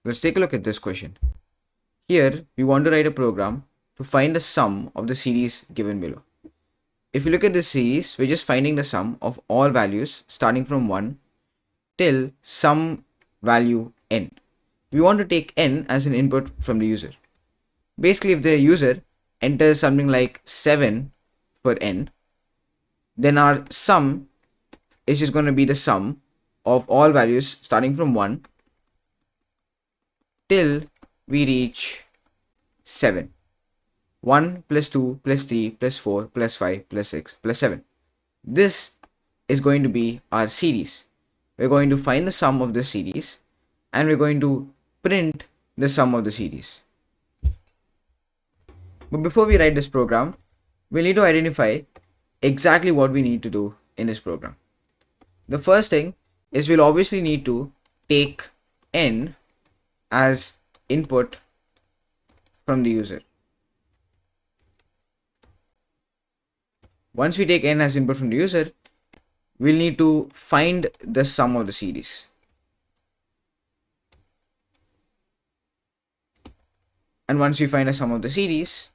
Let's take a look at this question. Here, we want to write a program to find the sum of the series given below. If you look at this series, we're just finding the sum of all values starting from 1 till some value n. We want to take n as an input from the user. Basically, if the user enters something like 7 for n, then our sum is just going to be the sum of all values starting from 1 till we reach 7. 1 plus 2 plus 3 plus 4 plus 5 plus 6 plus 7. This is going to be our series. We're going to find the sum of the series and we're going to print the sum of the series. But before we write this program, we need to identify exactly what we need to do in this program. The first thing is we'll obviously need to take n as input from the user. Once we take n as input from the user, we'll need to find the sum of the series. And once we find the sum of the series,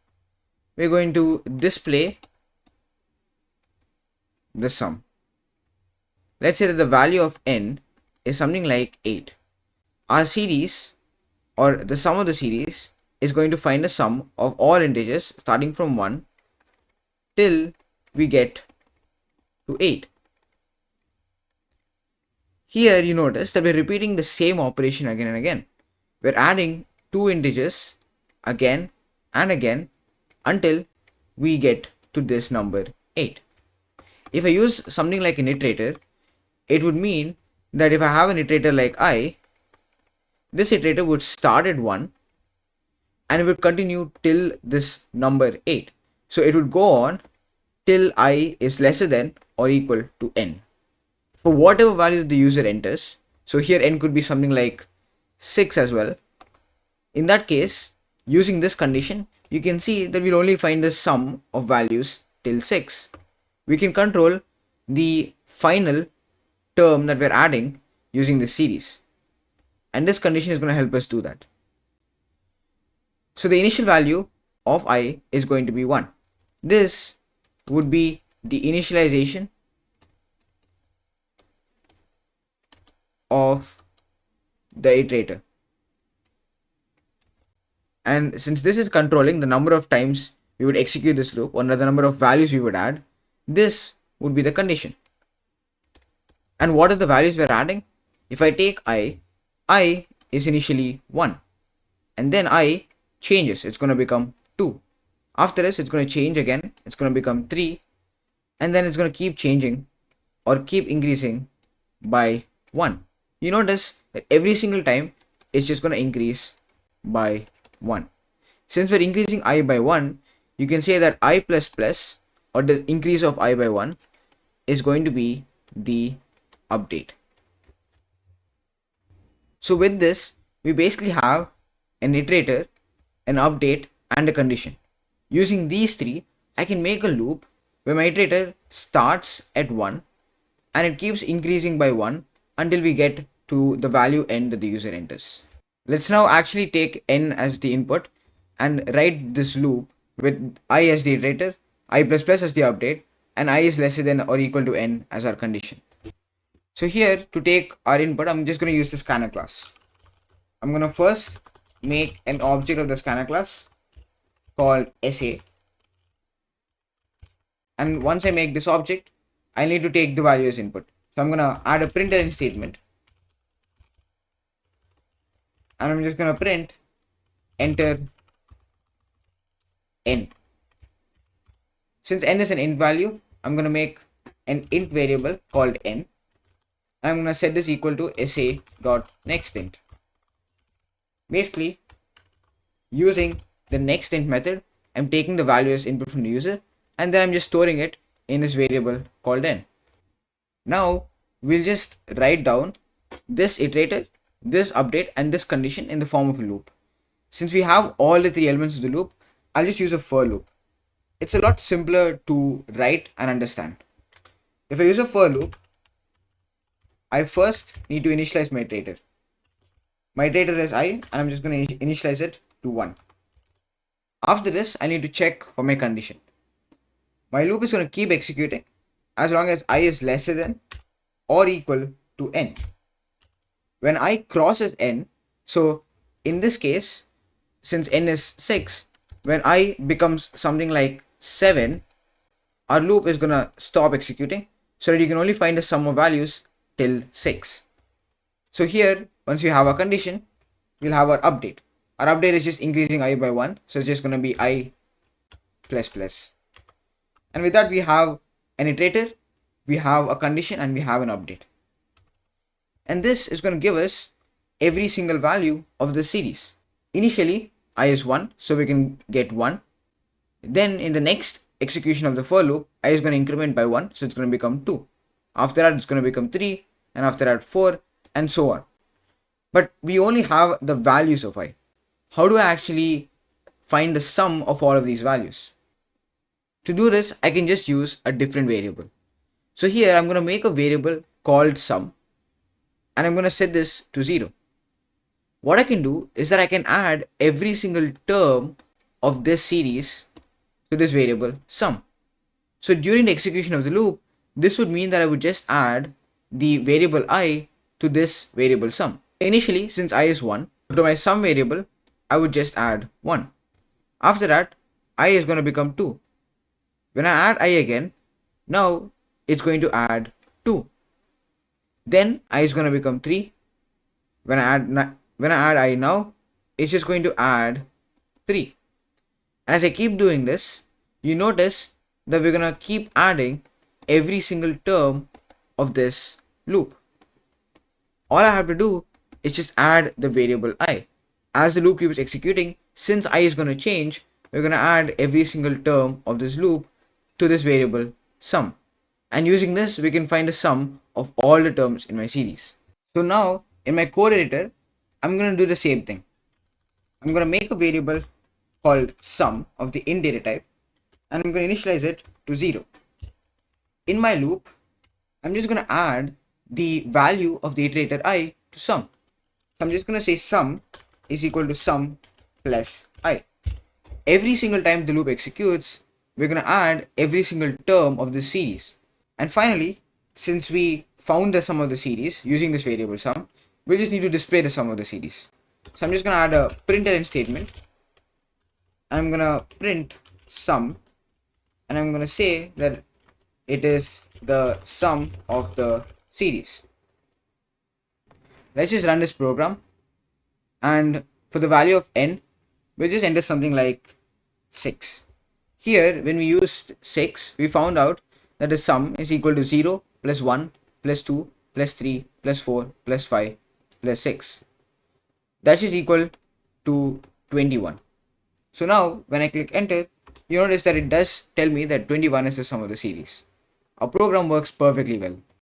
we're going to display the sum. Let's say that the value of n is something like 8. Our series, or the sum of the series, is going to find the sum of all integers starting from 1 till we get to 8. Here you notice that we're repeating the same operation again and again. We're adding two integers again and again until we get to this number 8. If I use something like an iterator, it would mean that if I have an iterator like I, this iterator would start at 1 and it would continue till this number 8. So it would go on till I is lesser than or equal to n. For whatever value the user enters, so here n could be something like 6 as well. In that case, using this condition, you can see that we'll only find the sum of values till 6. We can control the final term that we're adding using this series. And this condition is going to help us do that. So the initial value of I is going to be 1. This would be the initialization of the iterator. And since this is controlling the number of times we would execute this loop or the number of values we would add, this would be the condition. And what are the values we're adding? If I take I is initially 1 and then I changes, it's going to become 2. After this, it's going to change again, it's going to become 3, and then it's going to keep changing or keep increasing by 1. You notice that every single time it's just going to increase by 1. Since we're increasing I by 1, you can say that I plus plus, or the increase of I by 1, is going to be the update. So with this, we basically have an iterator, an update, and a condition. Using these three, I can make a loop where my iterator starts at 1 and it keeps increasing by 1 until we get to the value n that the user enters. Let's now actually take n as the input and write this loop with I as the iterator, I plus plus as the update, and I is lesser than or equal to n as our condition. So here, to take our input, I'm just going to use the scanner class. I'm going to first make an object of the scanner class called SA. And once I make this object, I need to take the value as input. So I'm going to add a println statement. And I'm just going to print enter n. Since n is an int value, I'm going to make an int variable called n. I'm going to set this equal to sa.nextInt. Basically, using the nextInt method, I'm taking the value as input from the user and then I'm just storing it in this variable called n. Now, we'll just write down this iterator, this update, and this condition in the form of a loop. Since we have all the three elements of the loop, I'll just use a for loop. It's a lot simpler to write and understand. If I use a for loop, I first need to initialize my iterator. My iterator is I, and I'm just going to initialize it to 1. After this, I need to check for my condition. My loop is going to keep executing as long as I is lesser than or equal to n. When I crosses n, so in this case, since n is 6, when I becomes something like 7, our loop is going to stop executing so that you can only find the sum of values till 6. So here, once we have our condition, we'll have our update. Our update is just increasing I by 1, so it's just going to be I plus plus. And with that, we have an iterator, we have a condition, and we have an update. And this is going to give us every single value of the series. Initially, I is 1, so we can get 1. Then in the next execution of the for loop, I is going to increment by 1, so it's going to become 2. After that, it's going to become 3, and after that 4, and so on. But we only have the values of I. How do I actually find the sum of all of these values? To do this, I can just use a different variable. So here I'm going to make a variable called sum, and I'm going to set this to 0. What I can do is that I can add every single term of this series to this variable sum. So during the execution of the loop, this would mean that I would just add the variable I to this variable sum. Initially, since I is 1, to my sum variable, I would just add 1. After that, I is going to become 2. When I add I again, now it's going to add 2. Then I is going to become 3. When I add I now, it's just going to add 3. And as I keep doing this, you notice that we're going to keep adding every single term of this loop. All I have to do is just add the variable I. As the loop keeps executing, since I is going to change, we're going to add every single term of this loop to this variable sum. And using this, we can find the sum of all the terms in my series. So now, in my code editor, I'm going to do the same thing. I'm going to make a variable called sum of the int data type, and I'm going to initialize it to 0. In my loop, I'm just going to add the value of the iterator I to sum. So I'm just going to say sum is equal to sum plus I. Every single time the loop executes, we're going to add every single term of this series. And finally, since we found the sum of the series using this variable sum, we just need to display the sum of the series. So I'm just going to add a println statement. I'm going to print sum, and I'm going to say that it is the sum of the series. Let's just run this program, and for the value of n, we'll just enter something like 6. Here, when we used 6, we found out that the sum is equal to 0 plus 1 plus 2 plus 3 plus 4 plus 5 plus 6. That is equal to 21. So now when I click enter, you notice that it does tell me that 21 is the sum of the series. Our program works perfectly well.